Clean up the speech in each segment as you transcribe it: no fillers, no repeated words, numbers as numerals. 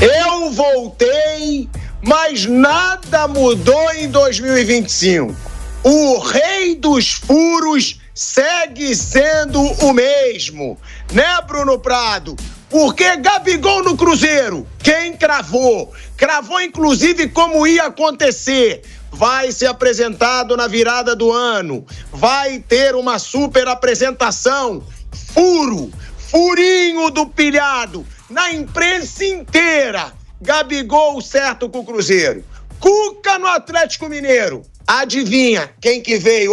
Eu voltei, mas nada mudou em 2025. O rei dos furos segue sendo o mesmo, né, Bruno Prado? Porque Gabigol no Cruzeiro, quem cravou? Cravou, inclusive, como ia acontecer. Vai ser apresentado na virada do ano. Vai ter uma super apresentação. Furinho do pilhado. Na imprensa inteira. Gabigol certo com o Cruzeiro. Cuca no Atlético Mineiro. Adivinha quem que veio,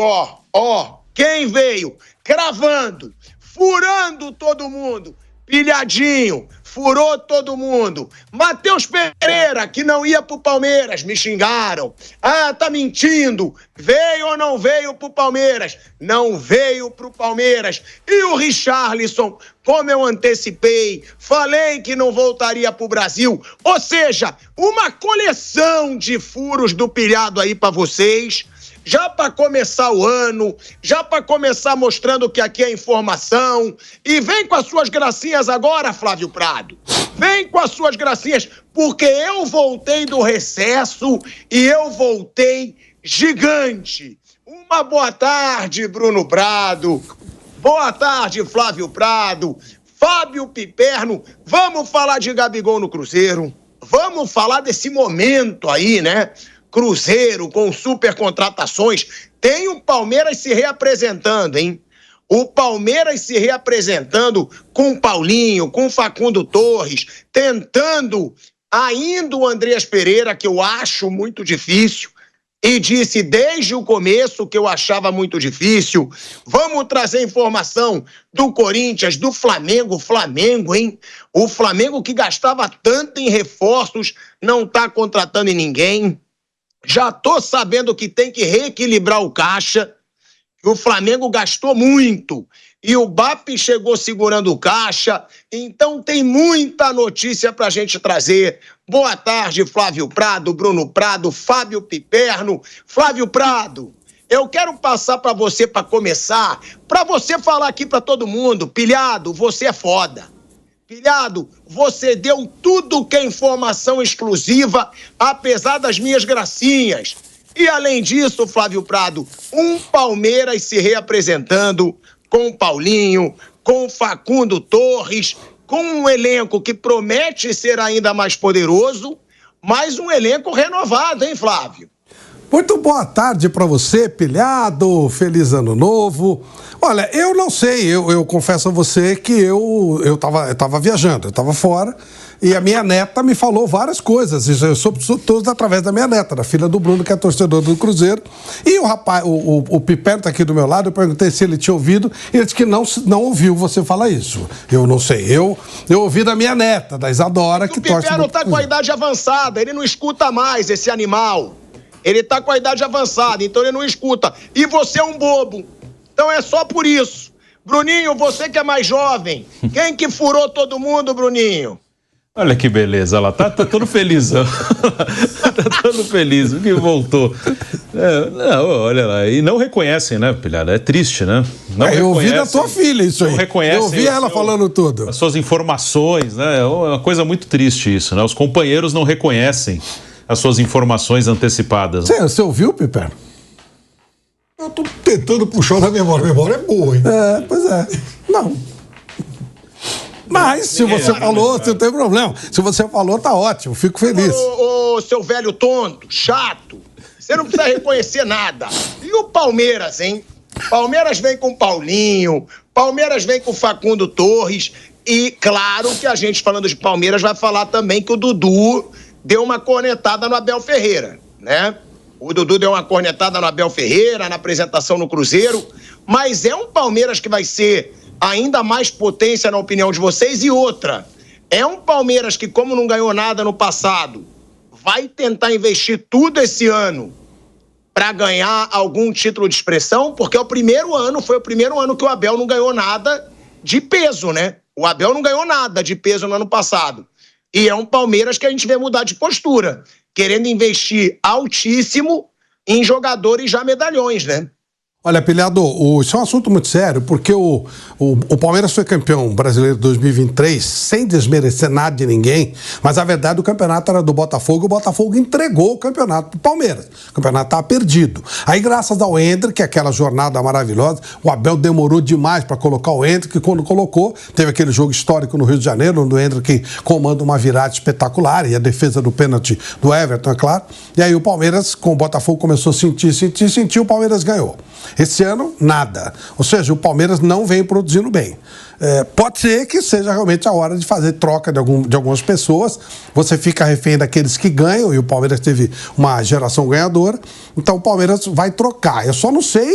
quem veio? Cravando, furando todo mundo. Pilhadinho, furou todo mundo. Matheus Pereira, que não ia pro Palmeiras, me xingaram. Ah, tá mentindo. Veio ou não veio pro Palmeiras? Não veio pro Palmeiras. E o Richarlison, como eu antecipei, falei que não voltaria pro Brasil. Ou seja, uma coleção de furos do pilhado aí pra vocês. Já para começar o ano, já para começar mostrando que aqui é informação. E vem com as suas gracinhas agora, Flávio Prado. Vem com as suas gracinhas, porque eu voltei do recesso e eu voltei gigante. Uma boa tarde, Bruno Prado. Boa tarde, Flávio Prado. Fábio Piperno. Vamos falar de Gabigol no Cruzeiro. Vamos falar desse momento aí, né? Cruzeiro com super contratações. Tem o Palmeiras se reapresentando, hein? O Palmeiras se reapresentando com o Paulinho, com o Facundo Torres, tentando ainda o Andreas Pereira, que eu acho muito difícil, e disse desde o começo que eu achava muito difícil. Vamos trazer informação do Corinthians, do Flamengo, hein? O Flamengo que gastava tanto em reforços, não está contratando em ninguém. Já tô sabendo que tem que reequilibrar o caixa, que o Flamengo gastou muito e o BAP chegou segurando o caixa, então tem muita notícia pra gente trazer. Boa tarde, Flávio Prado, Bruno Prado, Fábio Piperno. Flávio Prado, eu quero passar pra você pra começar, pra você falar aqui pra todo mundo, pilhado, você é foda. Pilhado, você deu tudo que é informação exclusiva, apesar das minhas gracinhas. E além disso, Flávio Prado, um Palmeiras se reapresentando com o Paulinho, com o Facundo Torres, com um elenco que promete ser ainda mais poderoso, mas um elenco renovado, hein, Flávio? Muito boa tarde para você, pilhado, feliz ano novo. Olha, eu não sei, eu confesso a você que eu tava viajando, eu tava fora e a minha neta me falou várias coisas, eu soube tudo através da minha neta, da filha do Bruno, que é torcedor do Cruzeiro, e o rapaz, o Piperno tá aqui do meu lado, eu perguntei se ele tinha ouvido, e ele disse que não ouviu você falar isso. Eu não sei, eu ouvi da minha neta, da Isadora, que torce... O Piperno tá com a idade avançada, ele não escuta mais esse animal. Ele tá com a idade avançada, então ele não escuta. E você é um bobo. Então é só por isso. Bruninho, você que é mais jovem, quem que furou todo mundo, Bruninho? Olha que beleza, ela tá todo feliz. Tá todo feliz, que voltou. Olha lá, e não reconhecem, né, pilhada? É triste, né? Eu ouvi da tua filha isso aí. Não reconhecem. Eu ouvi ela falando tudo. As suas informações, né? É uma coisa muito triste isso, né? Os companheiros não reconhecem as suas informações antecipadas. Você ouviu, Piperno? Eu tô tentando puxar da memória. A memória é boa, hein? Pois é. Não. Mas se você falou, você não tem problema. Se você falou, tá ótimo. Fico feliz. Ô, seu velho tonto, chato. Você não precisa reconhecer nada. E o Palmeiras, hein? Palmeiras vem com Paulinho, Palmeiras vem com Facundo Torres. E claro que a gente, falando de Palmeiras, vai falar também que o Dudu deu uma cornetada no Abel Ferreira, né? O Dudu deu uma cornetada no Abel Ferreira, na apresentação no Cruzeiro, mas é um Palmeiras que vai ser ainda mais potência na opinião de vocês. E outra, é um Palmeiras que, como não ganhou nada no passado, vai tentar investir tudo esse ano para ganhar algum título de expressão, porque foi o primeiro ano que o Abel não ganhou nada de peso, né? O Abel não ganhou nada de peso no ano passado. E é um Palmeiras que a gente vê mudar de postura, querendo investir altíssimo em jogadores já medalhões, né? Olha, Pilhado, isso é um assunto muito sério, porque o Palmeiras foi campeão brasileiro de 2023, sem desmerecer nada de ninguém, mas a verdade, o campeonato era do Botafogo, e o Botafogo entregou o campeonato pro Palmeiras. O campeonato estava perdido. Aí, graças ao Endrick, aquela jornada maravilhosa, o Abel demorou demais para colocar o Endrick, e quando colocou, teve aquele jogo histórico no Rio de Janeiro, onde o Endrick comanda uma virada espetacular, e a defesa do pênalti do Everton, é claro. E aí o Palmeiras, com o Botafogo, começou a sentir, o Palmeiras ganhou. Esse ano, nada. Ou seja, o Palmeiras não vem produzindo bem. Pode ser que seja realmente a hora de fazer troca de algumas pessoas. Você fica refém daqueles que ganham, e o Palmeiras teve uma geração ganhadora. Então o Palmeiras vai trocar. Eu só não sei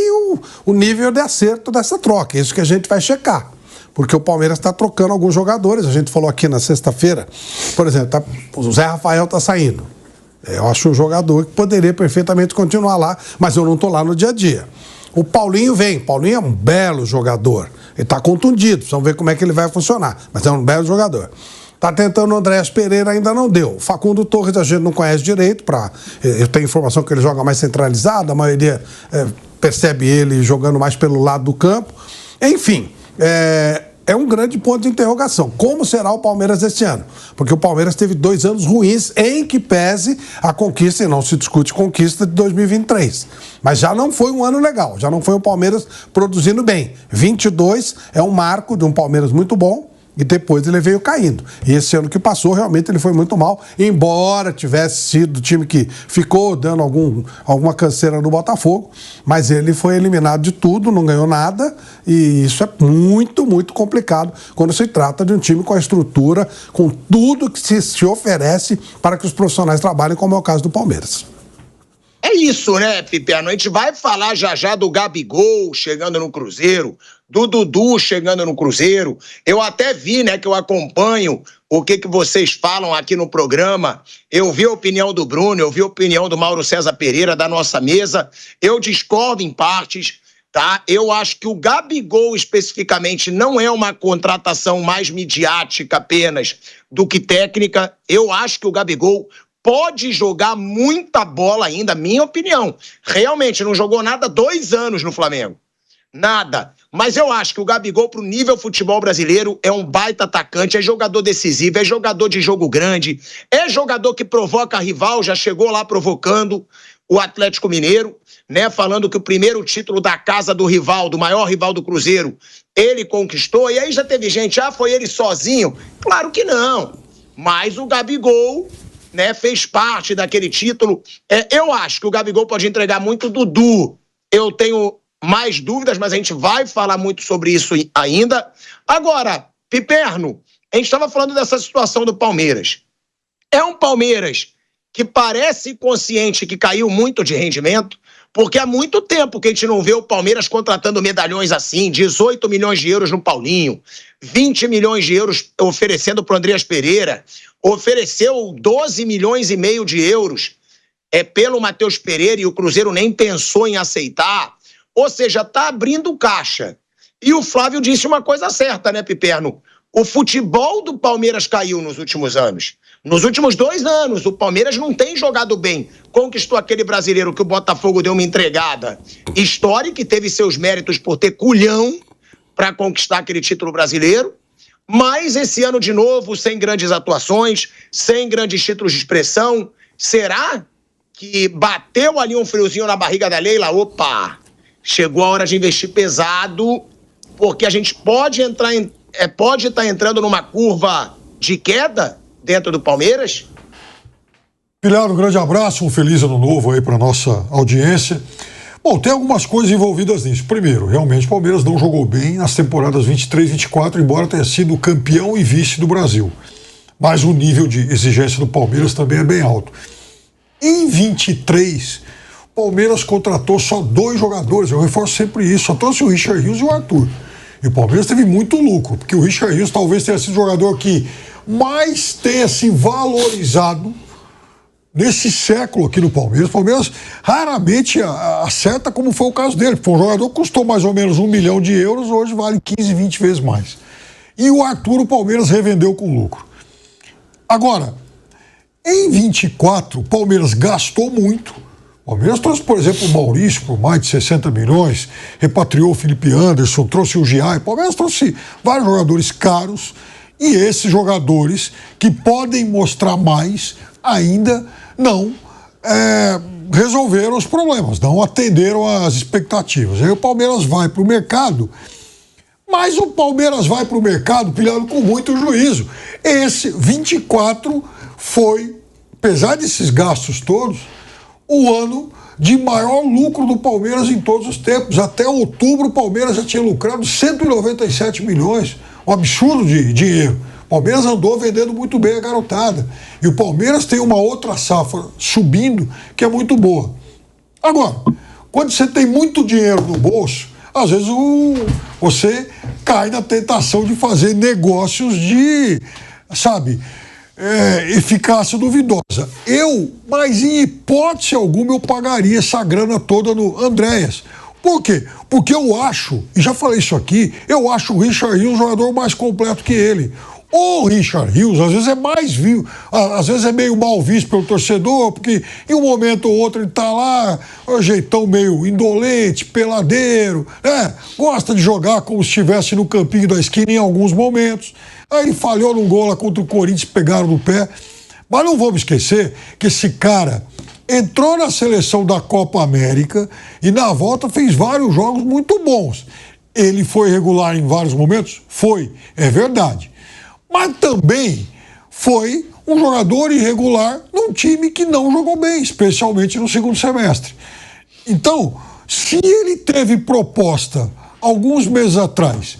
o nível de acerto dessa troca. É isso que a gente vai checar. Porque o Palmeiras está trocando alguns jogadores. A gente falou aqui na sexta-feira, por exemplo, o Zé Rafael está saindo. Eu acho um jogador que poderia perfeitamente continuar lá, mas eu não estou lá no dia a dia. O Paulinho vem. Paulinho é um belo jogador. Ele está contundido, precisamos ver como é que ele vai funcionar. Mas é um belo jogador. Está tentando o Andréas Pereira, ainda não deu. Facundo Torres a gente não conhece direito. Eu tenho informação que ele joga mais centralizado, a maioria percebe ele jogando mais pelo lado do campo. Enfim, é um grande ponto de interrogação. Como será o Palmeiras este ano? Porque o Palmeiras teve 2 anos ruins, em que pese a conquista, e não se discute conquista, de 2023. Mas já não foi um ano legal, já não foi o Palmeiras produzindo bem. 22 é um marco de um Palmeiras muito bom, e depois ele veio caindo. E esse ano que passou, realmente ele foi muito mal, embora tivesse sido o time que ficou dando alguma canseira no Botafogo, mas ele foi eliminado de tudo, não ganhou nada, e isso é muito, muito complicado quando se trata de um time com a estrutura, com tudo que se oferece para que os profissionais trabalhem, como é o caso do Palmeiras. É isso, né, Piperno? A gente vai falar já do Gabigol chegando no Cruzeiro, do Dudu chegando no Cruzeiro. Eu até vi, né, que eu acompanho o que vocês falam aqui no programa. Eu vi a opinião do Bruno, eu vi a opinião do Mauro César Pereira, da nossa mesa. Eu discordo em partes, tá? Eu acho que o Gabigol, especificamente, não é uma contratação mais midiática apenas do que técnica. Eu acho que o Gabigol pode jogar muita bola ainda, minha opinião. Realmente, não jogou nada 2 anos no Flamengo. Nada. Mas eu acho que o Gabigol, pro nível futebol brasileiro, é um baita atacante, é jogador decisivo, é jogador de jogo grande, é jogador que provoca rival, já chegou lá provocando o Atlético Mineiro, né? Falando que o primeiro título da casa do rival, do maior rival do Cruzeiro, ele conquistou. E aí já teve gente, foi ele sozinho? Claro que não. Mas o Gabigol, né, fez parte daquele título. Eu acho que o Gabigol pode entregar muito. Dudu, eu tenho mais dúvidas, mas a gente vai falar muito sobre isso ainda. Agora, Piperno, a gente estava falando dessa situação do Palmeiras. É um Palmeiras que parece consciente que caiu muito de rendimento, porque há muito tempo que a gente não vê o Palmeiras contratando medalhões assim, 18 milhões de euros no Paulinho, 20 milhões de euros oferecendo para o Andréas Pereira, ofereceu 12 milhões e meio de euros pelo Matheus Pereira, e o Cruzeiro nem pensou em aceitar. Ou seja, está abrindo caixa. E o Flávio disse uma coisa certa, né, Piperno? O futebol do Palmeiras caiu nos últimos anos. Nos últimos 2 anos, o Palmeiras não tem jogado bem. Conquistou aquele brasileiro que o Botafogo deu uma entregada histórica, e teve seus méritos por ter culhão para conquistar aquele título brasileiro. Mas esse ano, de novo, sem grandes atuações, sem grandes títulos de expressão. Será que bateu ali um friozinho na barriga da Leila? Opa! Chegou a hora de investir pesado, porque a gente pode estar entrando numa curva de queda dentro do Palmeiras. Pilhado, um grande abraço, um feliz ano novo aí para nossa audiência. Bom, tem algumas coisas envolvidas nisso. Primeiro, realmente o Palmeiras não jogou bem nas temporadas 23 e 24, embora tenha sido campeão e vice do Brasil. Mas o nível de exigência do Palmeiras também é bem alto. Em 23, o Palmeiras contratou só 2 jogadores, eu reforço sempre isso, só trouxe o Richard Rios e o Arthur. E o Palmeiras teve muito lucro, porque o Richard Rios talvez tenha sido o jogador que mais tenha se valorizado nesse século aqui no Palmeiras. O Palmeiras raramente acerta, como foi o caso dele. Foi um jogador que custou mais ou menos 1 milhão de euros, hoje vale 15, 20 vezes mais. E o Arthur, o Palmeiras revendeu com lucro. Agora, em 24, o Palmeiras gastou muito, O Palmeiras trouxe, por exemplo, o Maurício por mais de 60 milhões, repatriou o Felipe Anderson, trouxe o Giai. O Palmeiras trouxe vários jogadores caros e esses jogadores que podem mostrar mais ainda não resolveram os problemas, não atenderam às expectativas. Aí o Palmeiras vai para o mercado, mas o Palmeiras vai para o mercado pilhado com muito juízo. Esse 24 foi, apesar desses gastos todos, o ano de maior lucro do Palmeiras em todos os tempos. Até outubro o Palmeiras já tinha lucrado 197 milhões, um absurdo de dinheiro. O Palmeiras andou vendendo muito bem a garotada. E o Palmeiras tem uma outra safra subindo que é muito boa. Agora, quando você tem muito dinheiro no bolso, às vezes você cai na tentação de fazer negócios de, eficácia duvidosa. Mas em hipótese alguma, eu pagaria essa grana toda no Andréas. Por quê? Porque eu acho, e já falei isso aqui, eu acho o Richard Rios um jogador mais completo que ele. O Richard Rios, às vezes às vezes é meio mal visto pelo torcedor, porque em um momento ou outro ele tá lá, um jeitão meio indolente, peladeiro, gosta de jogar como se estivesse no campinho da esquina em alguns momentos. Aí ele falhou num gol lá contra o Corinthians, pegaram no pé. Mas não vamos esquecer que esse cara entrou na seleção da Copa América e na volta fez vários jogos muito bons. Ele foi regular em vários momentos? Foi, é verdade. Mas também foi um jogador irregular num time que não jogou bem, especialmente no segundo semestre. Então, se ele teve proposta alguns meses atrás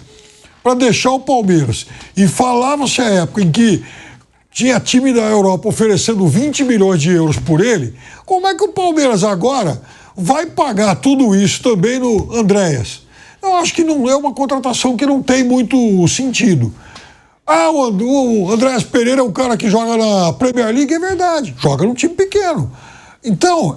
para deixar o Palmeiras e falava-se a época em que tinha time da Europa oferecendo 20 milhões de euros por ele, como é que o Palmeiras agora vai pagar tudo isso também no Andréas? Eu acho que não é uma contratação que não tem muito sentido. O Andréas Pereira é um cara que joga na Premier League, é verdade, joga num time pequeno. Então,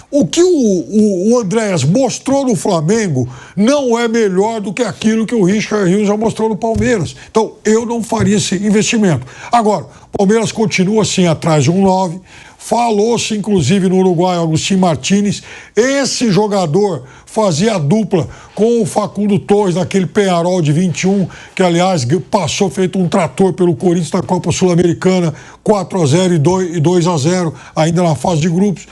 o que o Andréas mostrou no Flamengo não é melhor do que aquilo que o Richard Rios já mostrou no Palmeiras. Então, eu não faria esse investimento. Agora, o Palmeiras continua assim atrás de um 9. Falou-se, inclusive, no Uruguai, Agustín Martínez. Esse jogador fazia a dupla com o Facundo Torres naquele Peñarol de 21, que, aliás, passou feito um trator pelo Corinthians na Copa Sul-Americana, 4-0 e 2-0, ainda na fase de grupos.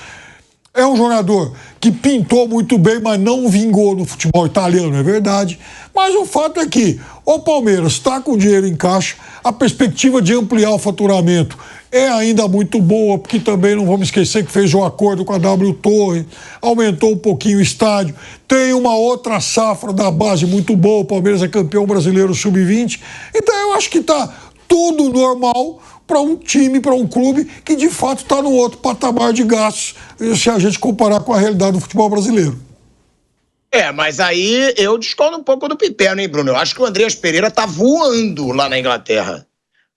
É um jogador que pintou muito bem, mas não vingou no futebol italiano, é verdade. Mas o fato é que o Palmeiras está com dinheiro em caixa, a perspectiva de ampliar o faturamento é ainda muito boa, porque também não vamos esquecer que fez um acordo com a W Torre, aumentou um pouquinho o estádio, tem uma outra safra da base muito boa, o Palmeiras é campeão brasileiro sub-20, então eu acho que está tudo normal para um time, para um clube que de fato está num outro patamar de gastos, se a gente comparar com a realidade do futebol brasileiro. Mas aí eu discordo um pouco do Piperno, hein, Bruno? Eu acho que o Andréas Pereira tá voando lá na Inglaterra.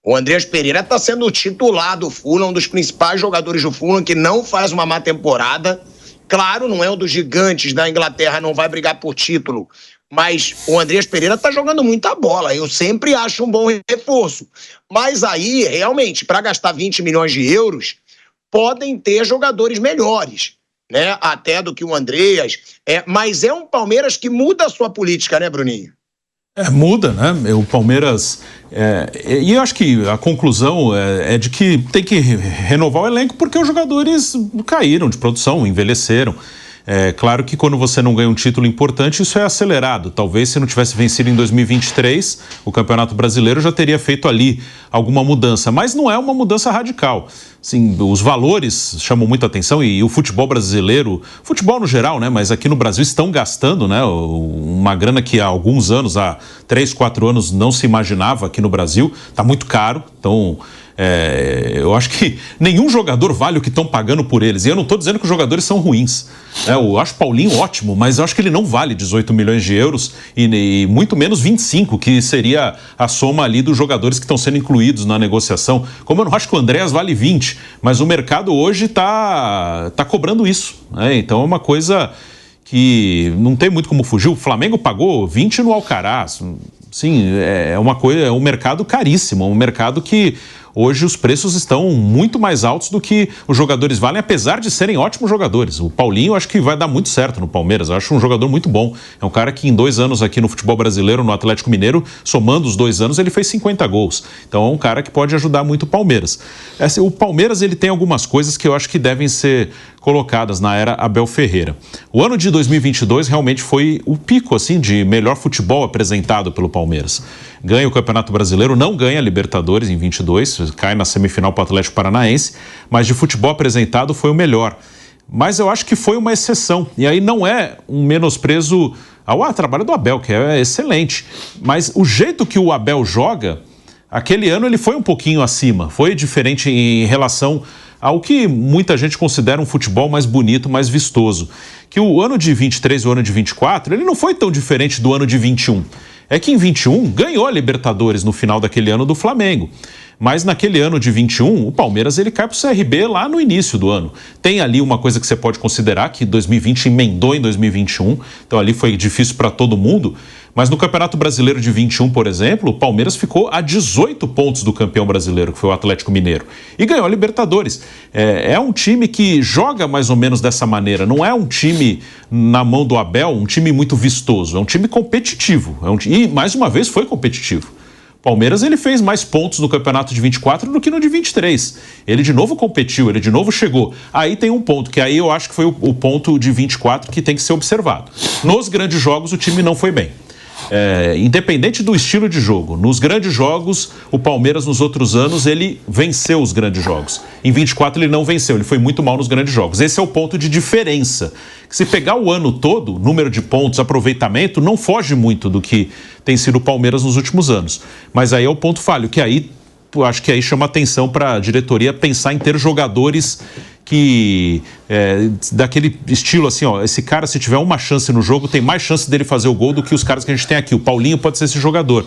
O Andréas Pereira está sendo o titular do Fulham, um dos principais jogadores do Fulham, que não faz uma má temporada. Claro, não é um dos gigantes da Inglaterra, não vai brigar por título, mas o Andréas Pereira está jogando muita bola. Eu sempre acho um bom reforço. Mas aí, realmente, para gastar 20 milhões de euros, podem ter jogadores melhores, né? Até do que o Andréas. Mas é um Palmeiras que muda a sua política, né, Bruninho? Muda, né? O Palmeiras... e eu acho que a conclusão é de que tem que renovar o elenco porque os jogadores caíram de produção, envelheceram. É claro que quando você não ganha um título importante, isso é acelerado. Talvez se não tivesse vencido em 2023, o Campeonato Brasileiro já teria feito ali alguma mudança. Mas não é uma mudança radical. Assim, os valores chamam muita atenção e o futebol brasileiro, futebol no geral, né? Mas aqui no Brasil estão gastando, né? Uma grana que há alguns anos, há 3, 4 anos, não se imaginava aqui no Brasil. Está muito caro, então... eu acho que nenhum jogador vale o que estão pagando por eles. E eu não estou dizendo que os jogadores são ruins. Eu acho o Paulinho ótimo, mas eu acho que ele não vale 18 milhões de euros e muito menos 25, que seria a soma ali dos jogadores que estão sendo incluídos na negociação. Como eu não acho que o Andréas vale 20, mas o mercado hoje está cobrando isso. Então é uma coisa que não tem muito como fugir. O Flamengo pagou 20 no Alcaraz. Sim, é uma coisa, é um mercado caríssimo, um mercado que hoje os preços estão muito mais altos do que os jogadores valem, apesar de serem ótimos jogadores. O Paulinho acho que vai dar muito certo no Palmeiras, eu acho um jogador muito bom. É um cara que em 2 anos aqui no futebol brasileiro, no Atlético Mineiro, somando os 2 anos, ele fez 50 gols. Então é um cara que pode ajudar muito o Palmeiras. O Palmeiras ele tem algumas coisas que eu acho que devem ser colocadas na era Abel Ferreira. O ano de 2022 realmente foi o pico assim de melhor futebol apresentado pelo Palmeiras. Ganha o Campeonato Brasileiro, não ganha a Libertadores em 22, cai na semifinal para o Atlético Paranaense, mas de futebol apresentado foi o melhor. Mas eu acho que foi uma exceção, e aí não é um menosprezo ao trabalho do Abel, que é excelente, mas o jeito que o Abel joga, aquele ano ele foi um pouquinho acima, foi diferente em relação ao que muita gente considera um futebol mais bonito, mais vistoso. Que o ano de 23 e o ano de 24, ele não foi tão diferente do ano de 21. É que em 21 ganhou a Libertadores no final daquele ano do Flamengo. Mas naquele ano de 21, o Palmeiras ele cai para o CRB lá no início do ano. Tem ali uma coisa que você pode considerar, que 2020 emendou em 2021, então ali foi difícil para todo mundo. Mas no Campeonato Brasileiro de 21, por exemplo, o Palmeiras ficou a 18 pontos do campeão brasileiro, que foi o Atlético Mineiro, e ganhou a Libertadores. É um time que joga mais ou menos dessa maneira, não é um time na mão do Abel, um time muito vistoso, é um time competitivo, e mais uma vez foi competitivo. Palmeiras ele fez mais pontos no campeonato de 24 do que no de 23. Ele de novo competiu, ele de novo chegou. Aí tem um ponto, que aí eu acho que foi o ponto de 24 que tem que ser observado. Nos grandes jogos o time não foi bem. Independente do estilo de jogo, nos grandes jogos, o Palmeiras nos outros anos, ele venceu os grandes jogos. Em 24 ele não venceu, ele foi muito mal nos grandes jogos. Esse é o ponto de diferença. Se pegar o ano todo, número de pontos, aproveitamento, não foge muito do que tem sido o Palmeiras nos últimos anos. Mas aí é o ponto falho, que aí, acho que aí chama atenção para a diretoria pensar em ter jogadores que daquele estilo assim, ó, esse cara se tiver uma chance no jogo, tem mais chance dele fazer o gol do que os caras que a gente tem aqui. O Paulinho pode ser esse jogador.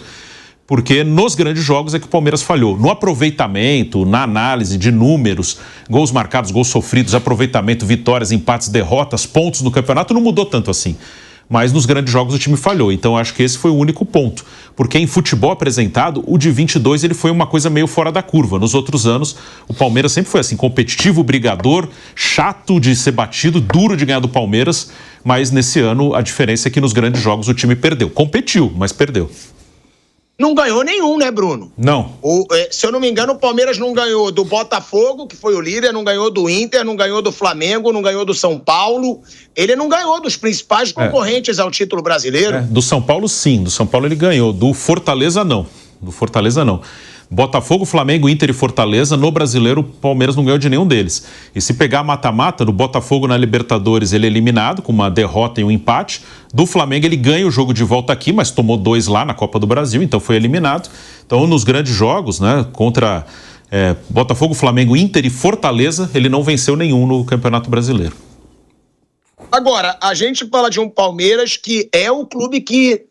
Porque nos grandes jogos é que o Palmeiras falhou. No aproveitamento, na análise de números, gols marcados, gols sofridos, aproveitamento, vitórias, empates, derrotas, pontos no campeonato, não mudou tanto assim. Mas nos grandes jogos o time falhou. Então acho que esse foi o único ponto. Porque em futebol apresentado, o de 22 ele foi uma coisa meio fora da curva. Nos outros anos, o Palmeiras sempre foi assim, competitivo, brigador, chato de ser batido, duro de ganhar do Palmeiras. Mas nesse ano a diferença é que nos grandes jogos o time perdeu. Competiu, mas perdeu. Não ganhou nenhum, né, Bruno? Não. Se eu não me engano, o Palmeiras não ganhou do Botafogo, que foi o líder, não ganhou do Inter, não ganhou do Flamengo, não ganhou do São Paulo. Ele não ganhou dos principais concorrentes ao título brasileiro. Do São Paulo, sim. Do São Paulo ele ganhou. Do Fortaleza, não. Botafogo, Flamengo, Inter e Fortaleza, no Brasileiro, o Palmeiras não ganhou de nenhum deles. E se pegar mata-mata, do Botafogo na Libertadores, ele é eliminado com uma derrota e um empate. Do Flamengo, ele ganha o jogo de volta aqui, mas tomou 2 lá na Copa do Brasil, então foi eliminado. Então, nos grandes jogos, né, contra Botafogo, Flamengo, Inter e Fortaleza, ele não venceu nenhum no Campeonato Brasileiro. Agora, a gente fala de um Palmeiras que é o clube que,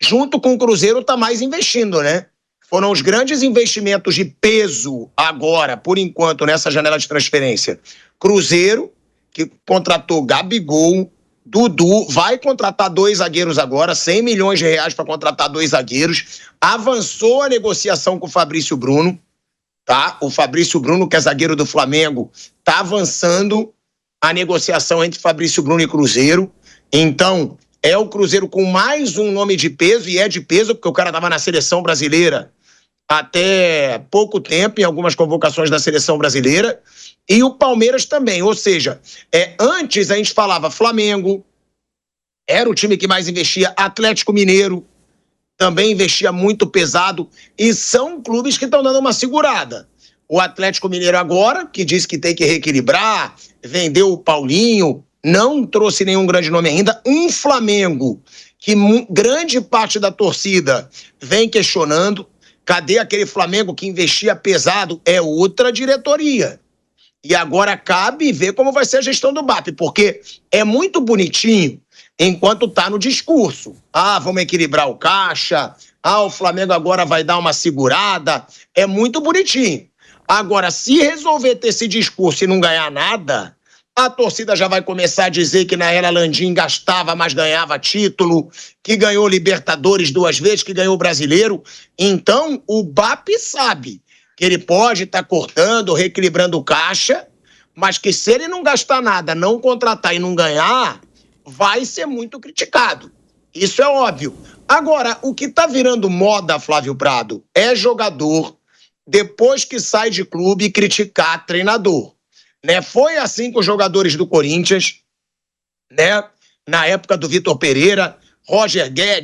junto com o Cruzeiro, está mais investindo, né? Foram os grandes investimentos de peso agora, por enquanto, nessa janela de transferência. Cruzeiro, que contratou Gabigol, Dudu, vai contratar 2 zagueiros agora, 100 milhões de reais para contratar 2 zagueiros. Avançou a negociação com o Fabrício Bruno, tá? O Fabrício Bruno, que é zagueiro do Flamengo, tá avançando a negociação entre Fabrício Bruno e Cruzeiro. Então, é o Cruzeiro com mais um nome de peso, e é de peso, porque o cara estava na seleção brasileira até pouco tempo, em algumas convocações da seleção brasileira, e o Palmeiras também. Ou seja, antes a gente falava Flamengo, era o time que mais investia, Atlético Mineiro também investia muito pesado, e são clubes que estão dando uma segurada. O Atlético Mineiro agora, que diz que tem que reequilibrar, vendeu o Paulinho, não trouxe nenhum grande nome ainda. Um Flamengo que grande parte da torcida vem questionando. Cadê aquele Flamengo que investia pesado? É outra diretoria. E agora cabe ver como vai ser a gestão do BAP, porque é muito bonitinho enquanto tá no discurso. Vamos equilibrar o caixa. O Flamengo agora vai dar uma segurada. É muito bonitinho. Agora, se resolver ter esse discurso e não ganhar nada, a torcida já vai começar a dizer que na era Landim gastava, mas ganhava título, que ganhou Libertadores 2 vezes, que ganhou Brasileiro. Então, o BAP sabe que ele pode estar cortando, reequilibrando o caixa, mas que se ele não gastar nada, não contratar e não ganhar, vai ser muito criticado. Isso é óbvio. Agora, o que está virando moda, Flávio Prado, é jogador, depois que sai de clube, criticar treinador. Né? Foi assim com os jogadores do Corinthians, né? Na época do Vitor Pereira, Roger Guedes,